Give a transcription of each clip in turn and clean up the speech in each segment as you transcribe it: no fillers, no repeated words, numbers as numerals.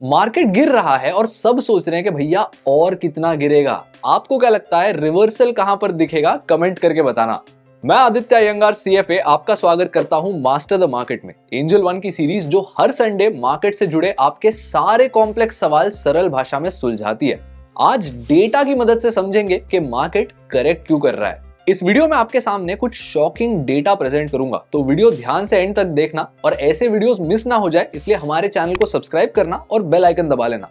Market गिर रहा है और सब सोच रहे हैं कि भैया और कितना गिरेगा। आपको क्या लगता है रिवर्सल कहां पर दिखेगा? कमेंट करके बताना। मैं आदित्य अयंगार सीएफए आपका स्वागत करता हूं मास्टर द मार्केट में, एंजल वन की सीरीज जो हर संडे मार्केट से जुड़े आपके सारे कॉम्प्लेक्स सवाल सरल भाषा में सुलझाती है। आज डेटा की मदद से समझेंगे कि मार्केट करेक्ट क्यों कर रहा है। इस वीडियो में आपके सामने कुछ शॉकिंग डेटा प्रेजेंट करूंगा, तो वीडियो ध्यान से एंड तक देखना और ऐसे वीडियोस मिस ना हो जाए इसलिए हमारे चैनल को सब्सक्राइब करना और बेल आइकन दबा लेना।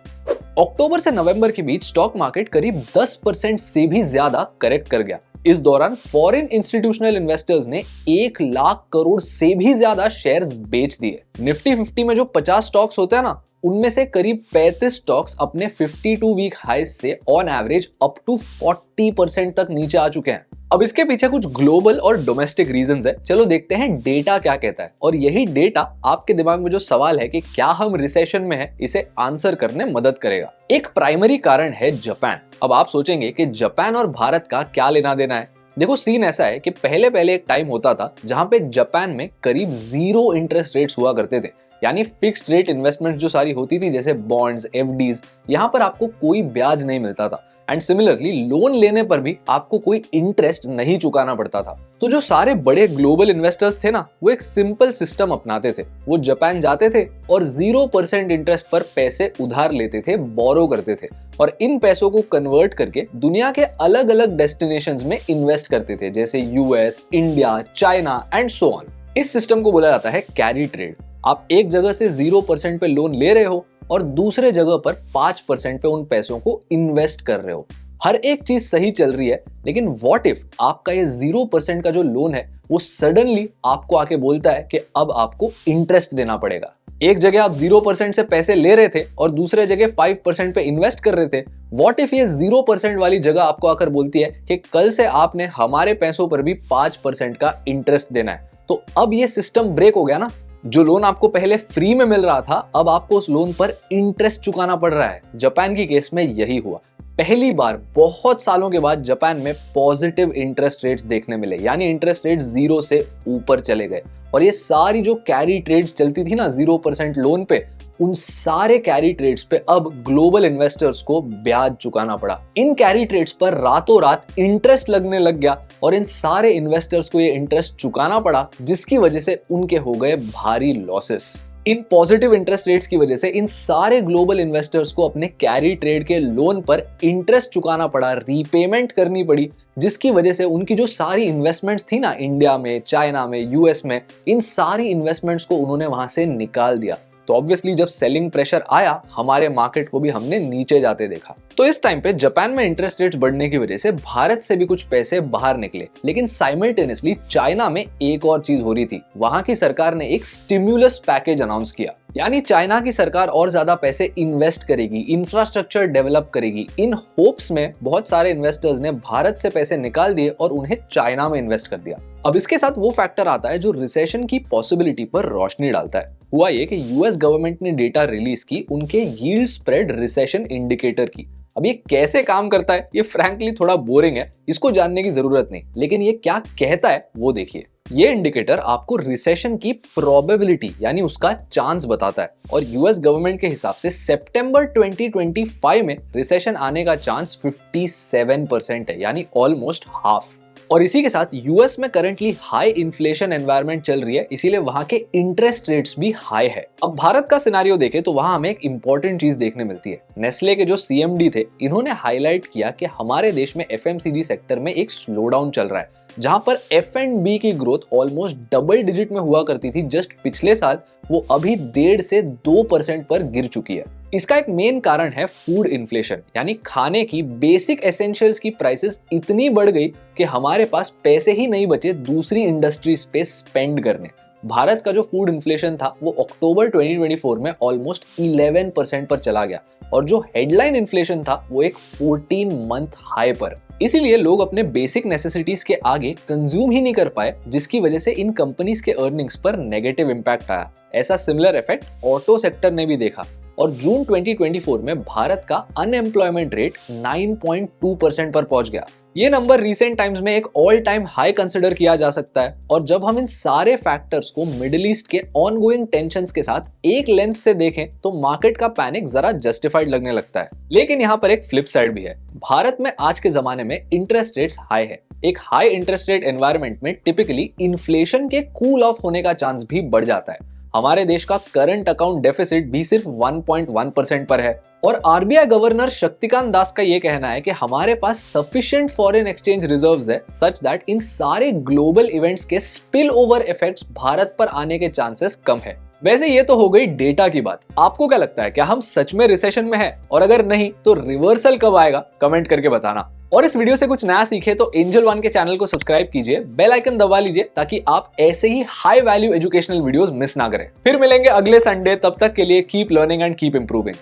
अक्टूबर से नवंबर के बीच स्टॉक मार्केट करीब 10% से भी ज्यादा करेक्ट कर गया। इस दौरान फॉरेन इंस्टीट्यूशनल इन्वेस्टर्स ने 1 लाख करोड़ से भी ज्यादा शेयर्स बेच दिए। निफ्टी 50 में जो 50 स्टॉक्स होते हैं ना, उनमें से करीब 35 स्टॉक्स अपने 52 वीक हाईज से ऑन एवरेज अप टू 40% तक नीचे आ चुके हैं। अब इसके पीछे कुछ ग्लोबल और डोमेस्टिक रीजंस है। चलो देखते हैं डेटा क्या कहता है, और यही डेटा आपके दिमाग में जो सवाल है कि क्या हम रिसेशन में हैं, इसे आंसर करने मदद करेगा। एक प्राइमरी कारण है जापान। अब आप सोचेंगे कि जापान और भारत का क्या लेना देना है। देखो, सीन ऐसा है कि पहले एक टाइम होता था जहां पे जापान में करीब 0 इंटरेस्ट रेट्स हुआ करते थे, यानी फिक्स्ड रेट इन्वेस्टमेंट जो सारी होती थी जैसे बॉन्ड्स, एफडीज, यहाँ पर आपको कोई ब्याज नहीं मिलता था। एंड सिमिलरली लोन लेने पर भी आपको कोई इंटरेस्ट नहीं चुकाना पड़ता था। तो जो सारे बड़े ग्लोबल इन्वेस्टर्स थे ना, वो एक सिंपल सिस्टम अपनाते थे। वो जापान जाते थे और 0% इंटरेस्ट पर पैसे उधार लेते थे, बोरो करते थे, और इन पैसों को कन्वर्ट करके दुनिया के अलग अलग डेस्टिनेशंस में इन्वेस्ट करते थे, जैसे US, India, China and so on. इस सिस्टम को बोला जाता है कैरी ट्रेड। आप एक जगह से 0% पे लोन ले रहे हो और दूसरे जगह पर 5% पे उन पैसों को इन्वेस्ट कर रहे हो। हर एक चीज सही चल रही है, लेकिन व्हाट इफ आपका ये 0% का जो लोन है वो सडनली आपको आके बोलता है कि अब आपको इंटरेस्ट देना पड़ेगा। एक जगह आप 0% से पैसे ले रहे थे और दूसरे जगह 5% पे इन्वेस्ट कर रहे थे। व्हाट इफ ये 0% वाली जगह आपको आकर बोलती है कि कल से आपने हमारे पैसों पर भी 5% का इंटरेस्ट देना है। तो अब ये सिस्टम ब्रेक हो गया ना। जो लोन आपको पहले फ्री में मिल रहा था, अब आपको उस लोन पर इंटरेस्ट चुकाना पड़ रहा है। जापान की केस में यही हुआ। पहली बार बहुत सालों के बाद जापान में पॉजिटिव इंटरेस्ट रेट्स देखने मिले, यानी इंटरेस्ट रेट 0 से ऊपर चले गए। और ये सारी जो कैरी ट्रेड्स चलती थी ना 0% लोन पे, उन सारे कैरी ट्रेड्स पे अब ग्लोबल इन्वेस्टर्स को ब्याज चुकाना पड़ा। इन कैरी ट्रेड्स पर रातों रात इंटरेस्ट लगने लग गया और इन सारे इन्वेस्टर्स को ये इंटरेस्ट चुकाना पड़ा, जिसकी वजह से उनके हो गए भारी losses. In positive interest rates की वजह से इन सारे ग्लोबल इन्वेस्टर्स को अपने कैरी ट्रेड के लोन पर इंटरेस्ट चुकाना पड़ा, रीपेमेंट करनी पड़ी, जिसकी वजह से उनकी जो सारी इन्वेस्टमेंट्स थी ना, इंडिया में, चाइना में, यूएस में, इन सारी इन्वेस्टमेंट्स को उन्होंने वहां से निकाल दिया। तो ऑब्वियसली जब सेलिंग प्रेशर आया, हमारे मार्केट को भी हमने नीचे जाते देखा। तो इस टाइम पे जापान में इंटरेस्ट रेट्स बढ़ने की वजह से भारत से भी कुछ पैसे बाहर निकले, लेकिन साइमल्टेनियसली चाइना में एक और चीज हो रही थी। वहां की सरकार ने एक स्टिम्युलस पैकेज अनाउंस किया, यानी चाइना की सरकार और ज्यादा पैसे इन्वेस्ट करेगी, इंफ्रास्ट्रक्चर डेवलप करेगी। इन होप्स में बहुत सारे इन्वेस्टर्स ने भारत से पैसे निकाल दिए और उन्हें चाइना में इन्वेस्ट कर दिया। अब इसके साथ वो फैक्टर आता है जो रिसेशन की पॉसिबिलिटी पर रोशनी डालता है। हुआ ये कि यूएस गवर्नमेंट ने डेटा रिलीज की उनके यील्ड स्प्रेड रिसेशन इंडिकेटर की। अब ये कैसे काम करता है, ये फ्रैंकली थोड़ा बोरिंग है, इसको जानने की जरूरत नहीं, लेकिन ये क्या कहता है वो देखिए। ये इंडिकेटर आपको रिसेशन की प्रोबेबिलिटी यानी उसका चांस बताता है, और यूएस गवर्नमेंट के हिसाब से सितंबर 2025 में रिसेशन आने का चांस 57% है, यानी ऑलमोस्ट हाफ। और इसी के साथ यूएस में करंटली हाई इन्फ्लेशन एनवायरनमेंट चल रही है, इसीलिए वहां के इंटरेस्ट रेट्स भी हाई है। अब भारत का सिनेरियो देखें तो वहां हमें एक इंपॉर्टेंट चीज देखने मिलती है। नेस्ले के जो सीएमडी थे, इन्होंने हाईलाइट किया कि हमारे देश में एफएमसीजी सेक्टर में एक स्लोडाउन चल रहा है, जहां पर F&B की ग्रोथ ऑलमोस्ट डबल डिजिट में हुआ करती थी जस्ट पिछले साल, वो अभी 1.5 से 2% पर गिर चुकी है। इसका एक मेन कारण है फूड इन्फ्लेशन, यानी खाने की बेसिक एसेंशियल्स की प्राइसेस इतनी बढ़ गई कि हमारे पास पैसे ही नहीं बचे दूसरी इंडस्ट्रीज पे स्पेंड करने। भारत का जो फूड इन्फ्लेशन था वो अक्टूबर 2024 में ऑलमोस्ट 11% पर चला गया, और जो हेडलाइन इन्फ्लेशन था वो एक 14 मंथ हाई पर। इसीलिए लोग अपने बेसिक नेसेसिटीज के आगे कंज्यूम ही नहीं कर पाए, जिसकी वजह से इन कंपनीज के अर्निंग्स पर नेगेटिव इंपैक्ट आया। ऐसा सिमिलर इफेक्ट ऑटो सेक्टर ने भी देखा, और जून 2024 में भारत का अनएम्प्लॉयमेंट रेट 9.2% पर पहुंच गया। ये नंबर रिसेंट टाइम्स में एक ऑल टाइम हाई कंसिडर किया जा सकता है। और जब हम इन सारे फैक्टर्स को मिडिल ईस्ट के ऑनगोइंग टेंशंस के साथ एक लेंस से देखें तो मार्केट का पैनिक जरा जस्टिफाइड लगने लगता है। लेकिन यहाँ पर एक फ्लिप साइड भी है। भारत में आज के जमाने में इंटरेस्ट रेट्स हाई है। एक हाई इंटरेस्ट रेट एनवायरनमेंट में टिपिकली इन्फ्लेशन के कूल ऑफ होने का चांस भी बढ़ जाता है। हमारे देश का करंट अकाउंट डेफिसिट भी सिर्फ 1.1% पर है। और आरबीआई गवर्नर शक्तिकांत दास का यह कहना है कि हमारे पास सफिशिएंट फॉरेन एक्सचेंज रिजर्व्स है सच दैट इन सारे ग्लोबल इवेंट्स के स्पिल ओवर इफेक्ट्स भारत पर आने के चांसेस कम है। वैसे ये तो हो गई डेटा की बात। आपको क्या लगता है, क्या हम सच में रिसेशन में हैं? और अगर नहीं तो रिवर्सल कब आएगा? कमेंट करके बताना। और इस वीडियो से कुछ नया सीखे तो एंजल वन के चैनल को सब्सक्राइब कीजिए, बेल आइकन दबा लीजिए ताकि आप ऐसे ही high value educational videos miss ना करें। फिर मिलेंगे अगले संडे, तब तक के लिए keep learning and keep improving.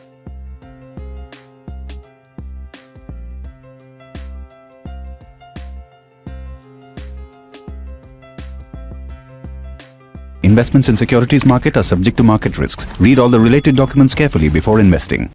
Investments in securities market are subject to market risks. Read all the related documents carefully before investing.